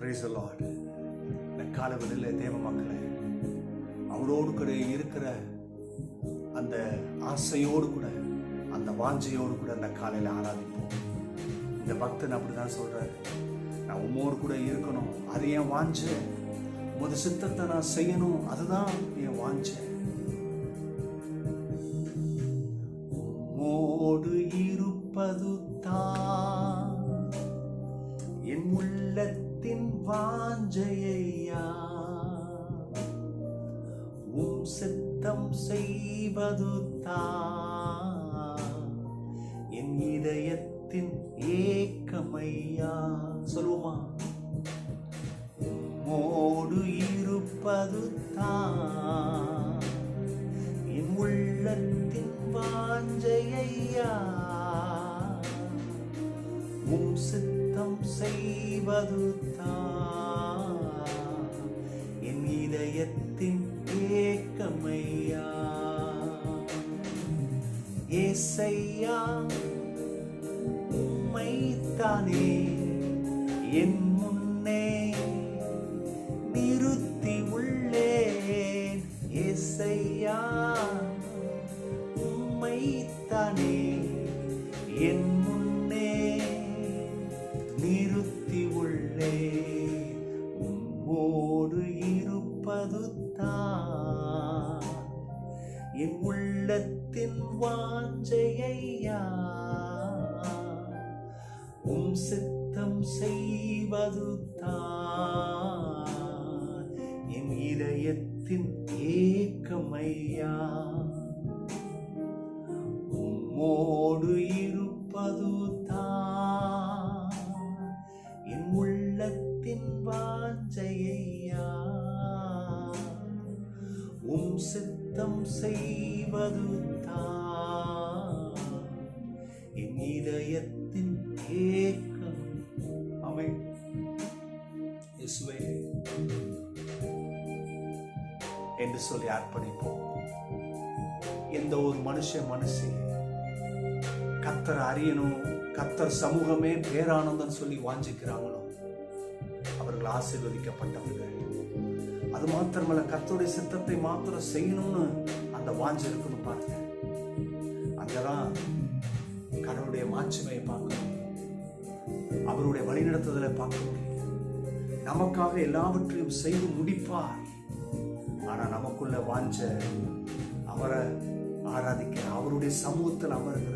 Praise the Lord. இந்த காலவெளியில் தேவ மக்களை அவரோடு கூட இருக்கிற அந்த ஆசையோடு கூட அந்த வாஞ்சையோடு கூட அந்த காலையில் ஆராதிப்போம். இந்த பக்தன் அப்படிதான் சொல்றாரு, நான் உம்மோடு கூட இருக்கணும், அது என் வாஞ்சை. உமது சித்தத்தை நான் செய்யணும், அதுதான் என் வாஞ்சை. உம்மோடு இருப்பது தான் என் உள்ளத்தின் வாஞ்சையா, உம் சித்தம் செய்வது தான் என் இதயத்தின் ஏக்கமையா. சொல்லுமா, உம்மோடு இருப்பது தான் என் உள்ளத்தின் வாஞ்சையா, உம் சித்தம் செய்வது தான் என் இதயத்தின் ஏக்கமையா. ஏசையா, உம்மைத்தானே என் முன்னே நிறுத்தி உள்ளேன். ஏசையா, உம்மைத்தானே என் முன்னே நிறுத்தி உள்ளேன். உம்மோடு இருப்பது தான் என் உள்ளத்தின் வாஞ்சையா, உம் சித்தம் செய்வது தான் என் இதயத்தின் ஏக்கமையா. உம்மோடு இருப்பது தான் என் உள்ளத்தின் வாஞ்சையா, உம் சித்தம் செய்வது தான் என் இதயத்தின் ஏக்கம். ஆமென். இயேசுவே என்று சொல்லி அர்ப்பணிப்போம். எந்த ஒரு மனுஷி கர்த்தர் அறியணும், கர்த்தர் சமூகமே பேரானந்தம் சொல்லி வாஞ்சிக்கிறாங்களோ அவர்கள் ஆசீர்வதிக்கப்பட்டவர்கள். அது மாத்திரமல்ல, கர்த்தருடைய சித்தத்தை மாத்திரம் செய்யணும்னு அந்த வாஞ்சை இருக்கணும். பாருங்க, அங்கதான் கடவுளுடைய மாட்சிமையை பார்க்க முடியும், அவருடைய வழிநடத்துதலை பார்க்க முடியும். நமக்காக எல்லாவற்றையும் செய்து முடிப்பார். ஆனா நமக்குள்ள வாஞ்ச அவரை ஆராதிக்கிற, அவருடைய சமூகத்தில் அமர்கிற,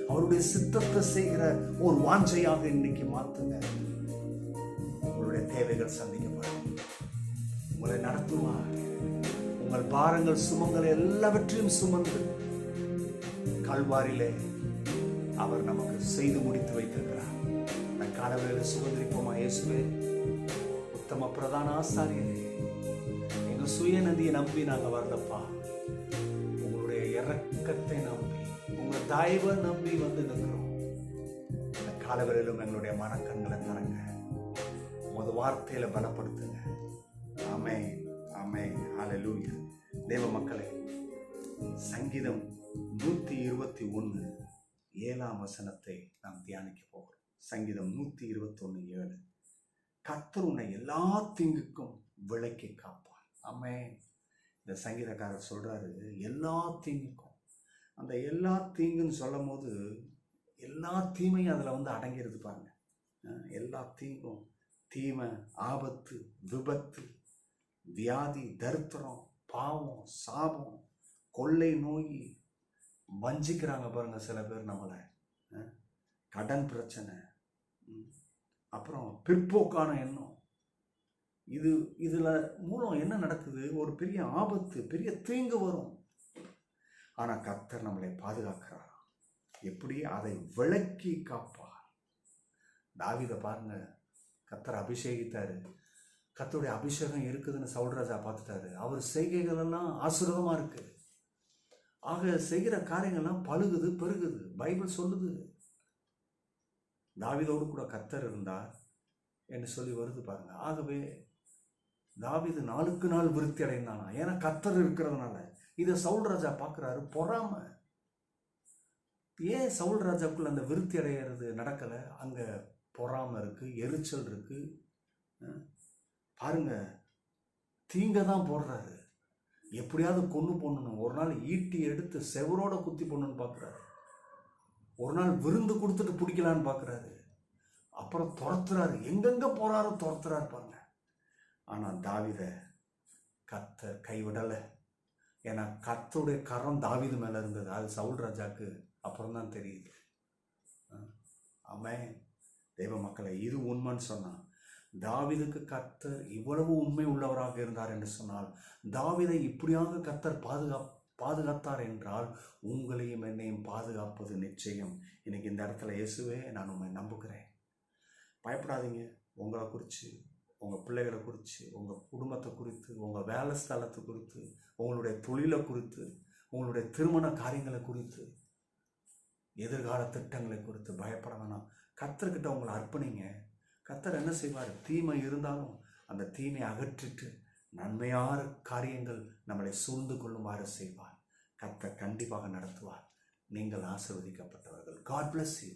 அவருடைய சித்தத்தை செய்கிற ஒரு வாஞ்சையாக இன்னைக்கு மாத்துங்க. உங்களுடைய தேவைகள் சந்திக்கப்படும், உங்களை நடத்துவார். உங்கள் பாரங்கள் சுமங்கள் எல்லாவற்றையும் சுமந்து கல்வாரிலே அவர் நமக்கு செய்து முடித்து வைத்திருக்கிறார். நான் காலவேளையில் சுதந்திரிப்போமா? இயேசுவே, உத்தம பிரதான ஆசாரியரே, எங்க சுயநதியை நம்பி நாங்கள் வரலப்பா, உங்களுடைய இரக்கத்தை நம்பி, உங்க தயவை நம்பி வந்து நிற்கிறோம். இந்த காலவேளையிலும் எங்களுடைய மனக்கண்களை தரங்க, உமது வார்த்தையில பலப்படுத்துங்க. ஆமென், ஆமென், ஹல்லேலூயா. தேவ மக்களே, சங்கீதம் 121:7 நாம் தியானிக்க போகிறோம். சங்கீதம் 121:7. கர்த்தர் உன்னை எல்லா தீங்குக்கும் விலக்கி காப்பார். ஆமென். இந்த சங்கீதக்காரர் சொல்றாரு, எல்லா தீங்குக்கும். அந்த எல்லா தீங்குன்னு சொல்லும் போது எல்லா தீமையும் அதுல அடங்கிருது பாருங்க. எல்லா தீங்கும், தீமை, ஆபத்து, விபத்து, வியாதி, தரித்திரம், பாவம், சாபம், கொள்ளை நோய், வஞ்சிக்கிறாங்க பாருங்க சில பேர் நம்மளை, கடன் பிரச்சனை, அப்புறம் பிற்போக்கான எண்ணம். இதுல மூலம் என்ன நடக்குது? ஒரு பெரிய ஆபத்து, பெரிய தீங்கு வரும். ஆனா கர்த்தர் நம்மளை பாதுகாக்கிறார். எப்படி? அதை விலக்கி காப்பார். தாவீதை பாருங்க, கர்த்தர் அபிஷேகித்தாரு. கர்த்தருடைய அபிஷேகம் இருக்குதுன்னு சவுல் ராஜா பார்த்துட்டாரு. அவர் செய்கைகள் எல்லாம் ஆசீர்வாதமா இருக்கு. ஆக செய்கிற காரியங்கள்லாம் பழுகுது, பெருகுது. பைபிள் சொல்லுது, தாவீதோடு கூட கர்த்தர் இருந்தார் என்று சொல்லி வருது பாருங்க. ஆகவே தாவீது நாளுக்கு நாள் விருத்தி அடைந்தானா, ஏன்னா கர்த்தர் இருக்கிறதுனால. இதை சவுல் ராஜா பார்க்குறாரு, பொறாம. ஏன் சவுல் ராஜாக்குள்ள அந்த விருத்தி அடைகிறது நடக்கலை? அங்கே பொறாம இருக்கு, எரிச்சல் இருக்கு, பாருங்க, தீங்க தான் போடுறாரு. எப்படியாவது கொண்டு போடணும். ஒரு நாள் ஈட்டி எடுத்து செவரோட குத்தி போடணும்னு பார்க்குறாரு. ஒரு நாள் விருந்து கொடுத்துட்டு பிடிக்கலான்னு பார்க்குறாரு. அப்புறம் துரத்துறாரு, எங்கெங்க போறாரோ துரத்துறாரு பாருங்க. ஆனால் தாவீதை கர்த்தர் கைவிடலை. ஏன்னா கர்த்தருடைய கரம் தாவீது மேலே இருந்தது. அது சவுல் ராஜாக்கு அப்புறம் தான் தெரியுது. ஆமென். தெய்வ மக்களை, இது உண்மைன்னு சொன்னான். தாவீதுக்கு கர்த்தர் இவ்வளவு உண்மை உள்ளவராக இருந்தார் என்று சொன்னால், தாவீதை இப்படியாக கர்த்தர் பாதுகாத்தார் என்றால், உங்களையும் என்னையும் பாதுகாப்பது நிச்சயம். இன்னைக்கு இந்த இடத்துல இயேசுவே, நான் உண்மை நம்புகிறேன். பயப்படாதீங்க. உங்களை குறித்து, உங்கள் பிள்ளைகளை குறித்து, உங்கள் குடும்பத்தை குறித்து, உங்கள் வேலை ஸ்தலத்தை குறித்து, உங்களுடைய தொழிலை குறித்து, உங்களுடைய திருமண காரியங்களை குறித்து, எதிர்கால திட்டங்களை குறித்து பயப்பட வேணாம். கர்த்தர்கிட்ட உங்களை அர்ப்பணிங்க. கர்த்தர் என்ன செய்வார்? தீமை இருந்தாலும் அந்த தீமையை அகற்றிட்டு நன்மையான காரியங்கள் நம்மளை சூழ்ந்து கொள்ளுமாறு செய்வார். கர்த்தர் கண்டிப்பாக நடத்துவார். நீங்கள் ஆசீர்வதிக்கப்பட்டவர்கள். God bless you.